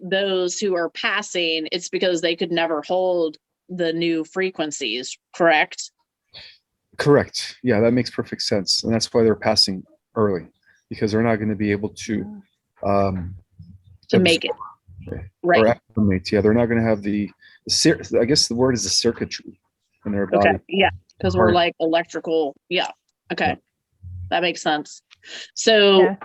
those who are passing, it's because they could never hold the new frequencies, correct? Correct. Yeah, that makes perfect sense. And that's why they're passing early, because they're not going to be able to make it. Right. Or acclimate. Yeah, they're not going to have I guess the word is the circuitry in their body. Okay. Yeah. Because we're like electrical. Yeah. Okay. Yeah. That makes sense. So,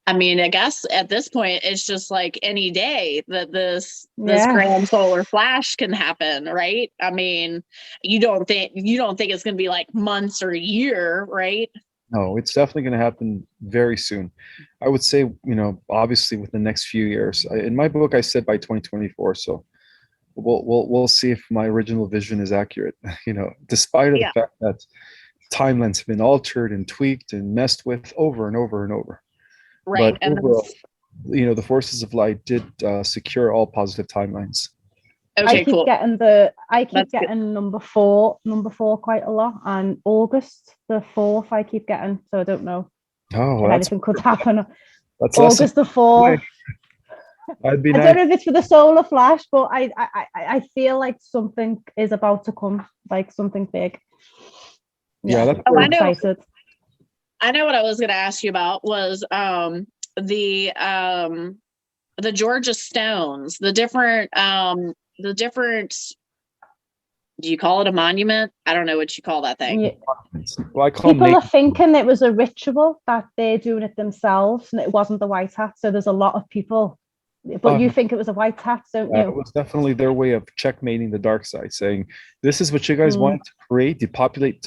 I mean, I guess at this point, it's just like any day that this grand solar flash can happen, right? I mean, you don't think it's going to be like months or a year, right? No, it's definitely going to happen very soon. I would say, obviously within the next few years. In my book, I said by 2024. So we'll see if my original vision is accurate. Despite of the fact that timelines have been altered and tweaked and messed with over and over and over. Right. But overall, the forces of light did secure all positive timelines. Okay, cool. I keep getting number four quite a lot, and August the 4th I keep getting, so I don't know if anything could happen. That's August the 4th. I'd be I nice. don't know if it's for the solar flash, but I feel like something is about to come, like something big. Yeah, that's Oh, I'm I know. excited. I know what I was going to ask you about was the Georgia stones, the different do you call it a monument? I don't know what you call that thing. Yeah. Well, I call People them are thinking it was a ritual, that they're doing it themselves and it wasn't the white hat. So there's a lot of people, but you think it was a white hat, don't it you? was definitely their way of checkmating the dark side, saying, this is what you guys wanted to create, depopulate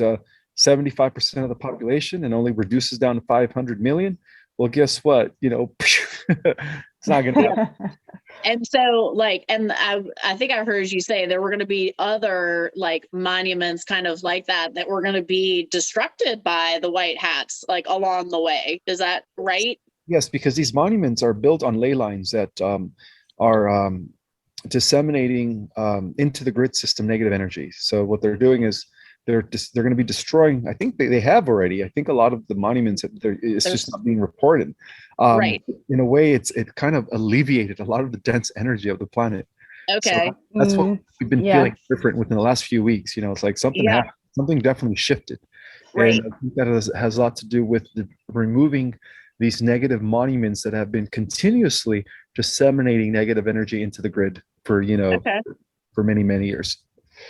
75% of the population and only reduces down to 500 million. Well, guess what? It's not going to happen. And so, like, and I think I heard you say there were going to be other like monuments kind of like that were going to be destructed by the white hats, like along the way. Is that right? Yes, because these monuments are built on ley lines that are disseminating into the grid system negative energy. So what they're doing is they're going to be destroying. I think they have already. I think a lot of the monuments it's just not being reported. Right. In a way, it kind of alleviated a lot of the dense energy of the planet. Okay. So that's what we've been feeling different within the last few weeks. It's like something happened, something definitely shifted. Right. And I think that has a lot to do with removing these negative monuments that have been continuously disseminating negative energy into the grid for for many, many years.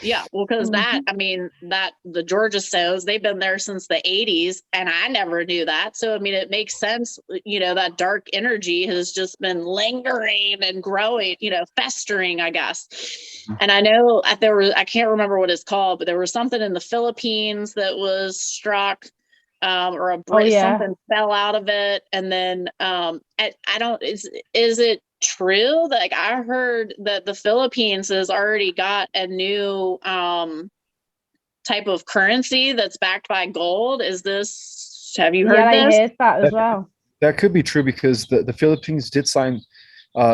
Yeah, well, because the Georgia stones, they've been there since the 80s, and I never knew that. So, I mean, it makes sense, that dark energy has just been lingering and growing, festering, I guess. And I know I can't remember what it's called, but there was something in the Philippines that was struck, or a bridge, something fell out of it. And then is it true? Like, I heard that the Philippines has already got a new type of currency that's backed by gold. Have you heard this? I heard that as well. That could be true because the Philippines did sign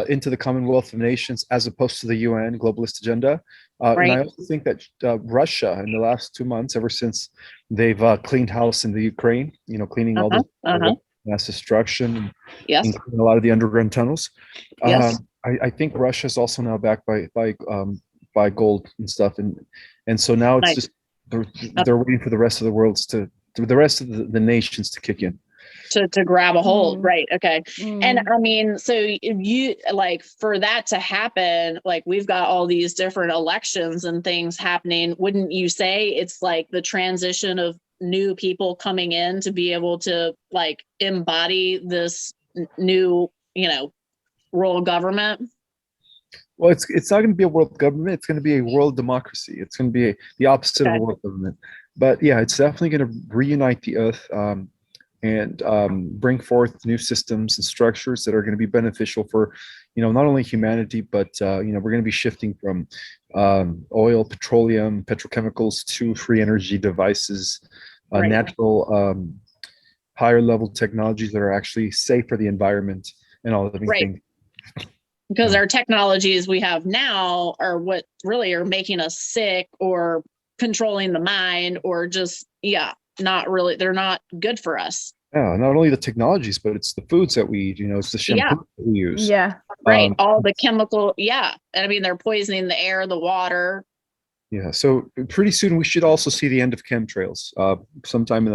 into the Commonwealth of Nations as opposed to the UN globalist agenda. And I also think that Russia in the last 2 months, ever since they've cleaned house in the Ukraine, cleaning all the mass destruction, including a lot of the underground tunnels. I think Russia is also now backed by gold and stuff, and so now it's just they're waiting for the rest of the world's the rest of the nations to kick in. To grab a hold. Right. Okay. And I mean, so you like, for that to happen, like, we've got all these different elections and things happening. Wouldn't you say it's like the transition of new people coming in to be able to like embody this new, world government? Well, it's not going to be a world government. It's going to be a world democracy. It's going to be the opposite of a world government. But yeah, it's definitely going to reunite the earth. And bring forth new systems and structures that are going to be beneficial for, not only humanity, but, we're going to be shifting from oil, petroleum, petrochemicals to free energy devices, natural, higher level technologies that are actually safe for the environment and all living things. Because our technologies we have now are what really are making us sick or controlling the mind, or just, not really, they're not good for us. Yeah, not only the technologies, but it's the foods that we eat, it's the shampoo that we use. Yeah. Right. All the chemical. Yeah. And I mean, they're poisoning the air, the water. Yeah. So pretty soon we should also see the end of chemtrails sometime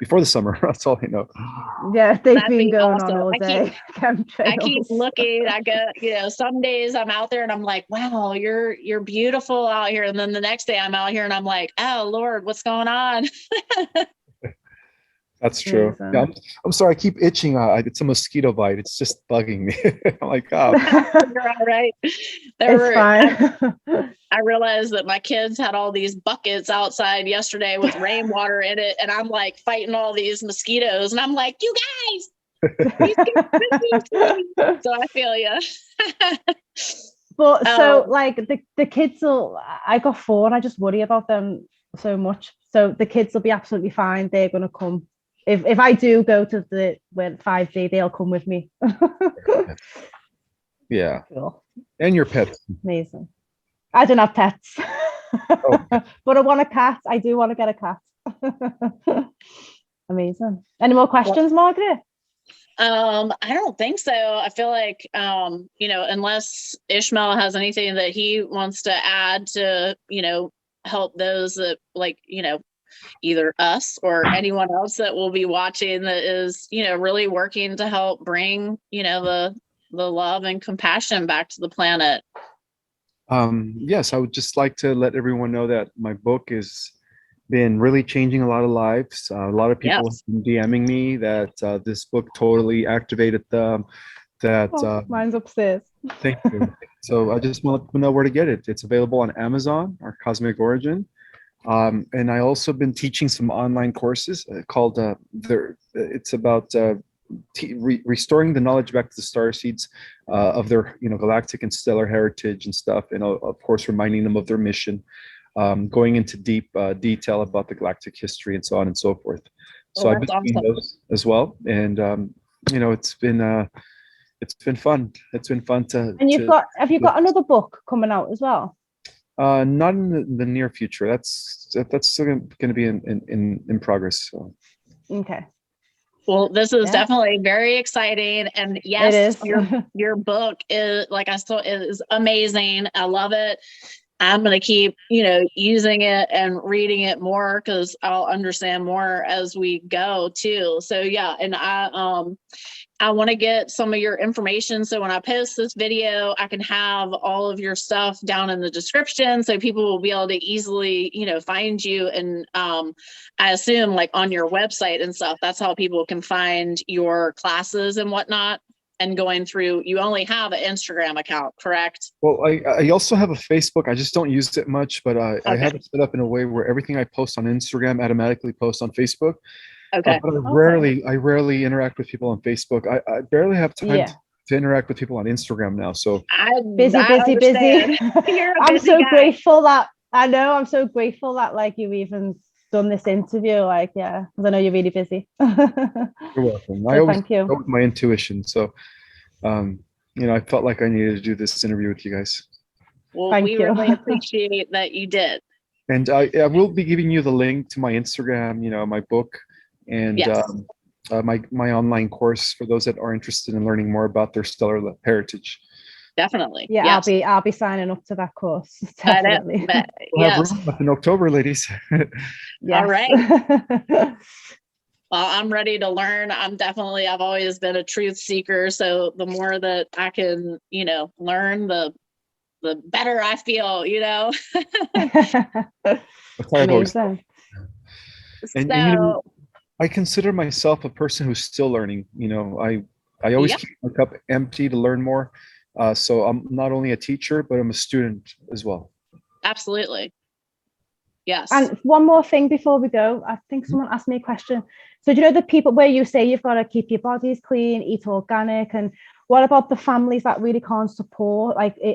before the summer. That's all I know. Yeah, they've been going on all day. I keep looking. I go, some days I'm out there and I'm like, wow, you're beautiful out here. And then the next day I'm out here and I'm like, oh Lord, what's going on? That's true. Yeah, I'm sorry. I keep itching. It's a mosquito bite. It's just bugging me. I'm like, oh. You're all right. Fine. I realized that my kids had all these buckets outside yesterday with rainwater in it, and I'm like fighting all these mosquitoes, and I'm like, you guys. So I feel you. But so like the kids I got 4 and I just worry about them so much. So the kids will be absolutely fine. They're going to come. If I do go to the 5D, they'll come with me. Yeah. Cool. And your pets. Amazing. I don't have pets. But I want a cat. I do want to get a cat. Amazing. Any more questions, Margaret? I don't think so. I feel like, unless Ishmael has anything that he wants to add to, help those that either us or anyone else that will be watching that is, really working to help bring, the love and compassion back to the planet. Yes, I would just like to let everyone know that my book has been really changing a lot of lives. A lot of people Yes. have been DMing me that this book totally activated them. Mine's upstairs. Thank you. So I just want to know where to get it. It's available on Amazon, Our Cosmic Origin. And I also been teaching some online courses called it's about restoring the knowledge back to the starseeds of their galactic and stellar heritage and stuff, and of course reminding them of their mission, going into deep detail about the galactic history and so on and so forth. So I've been doing those as well, and it's been fun. It's been fun to. And have you got another book coming out as well? Not in the near future. That's still going to be in progress. So. Okay. Well, this is definitely very exciting, and yes, your book is is amazing. I love it. I'm going to keep, using it and reading it more because I'll understand more as we go too. So yeah, and I want to get some of your information. So when I post this video, I can have all of your stuff down in the description so people will be able to easily, find you. And I assume like on your website and stuff, that's how people can find your classes and whatnot. And going through, you only have an Instagram account, correct? Well, I also have a Facebook. I just don't use it much, but I have it set up in a way where everything I post on Instagram automatically posts on Facebook. Okay. But I rarely interact with people on Facebook. I barely have time to interact with people on Instagram now. So busy. I'm so grateful that I'm so grateful that like you even done this interview. Like, because I know you're really busy. You're welcome. So I always thank you. go with my intuition. So, I felt like I needed to do this interview with you guys. Well, we really appreciate that you did. And I will be giving you the link to my Instagram, my book, and my online course for those that are interested in learning more about their stellar heritage. Definitely. Yeah, yes. I'll be signing up to that course. Definitely. We'll have room in October, ladies. All right. Well, I'm ready to learn. I've always been a truth seeker. So the more that I can, learn, the better I feel, Amazing. And I consider myself a person who's still learning. I always keep my cup empty to learn more. So I'm not only a teacher, but I'm a student as well. Absolutely. Yes. And one more thing before we go, I think someone asked me a question. So do you know the people where you say you've got to keep your bodies clean, eat organic, and what about the families that really can't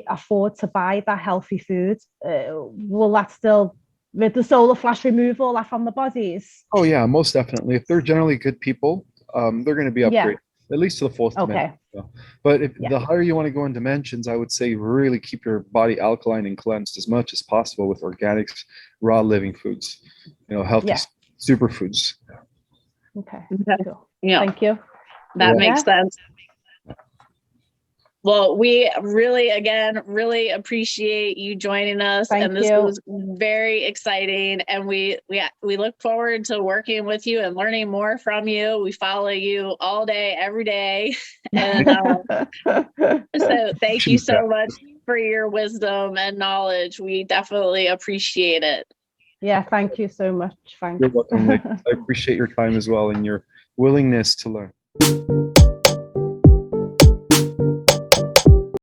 afford to buy that healthy food? Will that still, with the solar flash, remove all that from the bodies? Oh yeah, most definitely. If they're generally good people, they're going to be upgraded, at least to the fourth dimension. But if the higher you want to go in dimensions, I would say really keep your body alkaline and cleansed as much as possible with organics, raw living foods, healthy superfoods. Okay. Cool. Yeah. Thank you. That makes sense. Well, we really appreciate you joining us. Thank and this you. was very exciting. And we look forward to working with you and learning more from you. We follow you all day, every day. And so thank you so much for your wisdom and knowledge. We definitely appreciate it. Yeah, thank you so much. Thanks. You're welcome. I appreciate your time as well and your willingness to learn.